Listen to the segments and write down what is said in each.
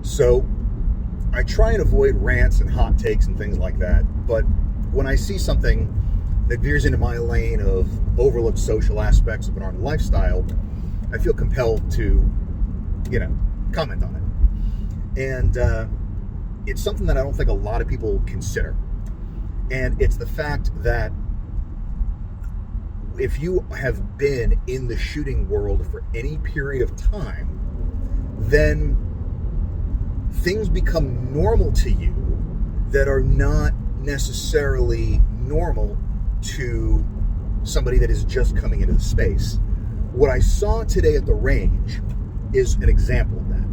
So I try and avoid rants and hot takes and things like that, but when I see something that veers into my lane of overlooked social aspects of an armed lifestyle, I feel compelled to, comment on it. And it's something that I don't think a lot of people consider. And it's the fact that if you have been in the shooting world for any period of time, then things become normal to you that are not necessarily normal to somebody that is just coming into the space. What I saw today at the range is an example of that.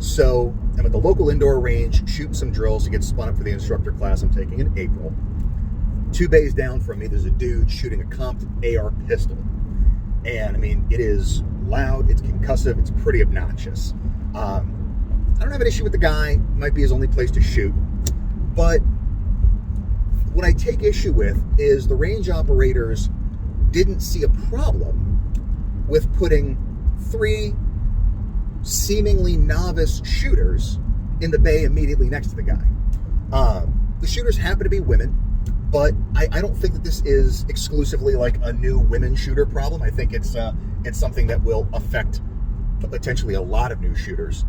So I'm at the local indoor range shooting some drills to get spun up for the instructor class I'm taking in April. 2 bays down from me, there's a dude shooting a comped AR pistol. And I mean, it is loud, it's concussive, it's pretty obnoxious. I don't have an issue with the guy, it might be his only place to shoot. But what I take issue with is the range operators didn't see a problem with putting 3 seemingly novice shooters in the bay immediately next to the guy. The shooters happen to be women, but I don't think that this is exclusively like a new women shooter problem. I think it's something that will affect potentially a lot of new shooters.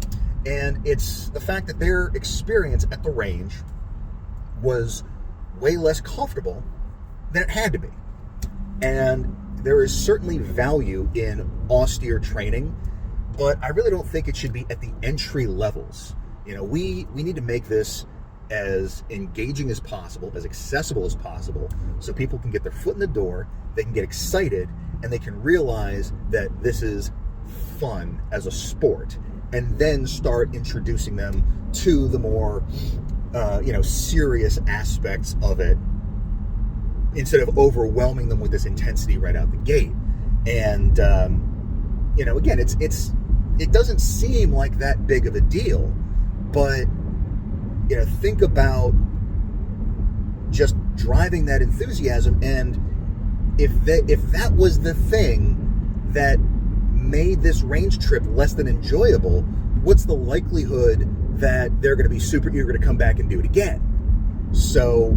And it's the fact that their experience at the range was way less comfortable than it had to be. And there is certainly value in austere training, but I really don't think it should be at the entry levels. We need to make this as engaging as possible, as accessible as possible, so people can get their foot in the door, they can get excited, and they can realize that this is fun as a sport, and then start introducing them to the more serious aspects of it, instead of overwhelming them with this intensity right out the gate. And again, it doesn't seem like that big of a deal, but think about just driving that enthusiasm. And if that was the thing that made this range trip less than enjoyable, what's the likelihood that they're going to be super eager to come back and do it again? So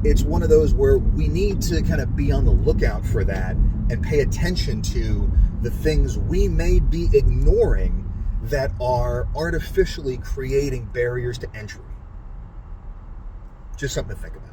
it's one of those where we need to kind of be on the lookout for that and pay attention to the things we may be ignoring that are artificially creating barriers to entry. Just something to think about.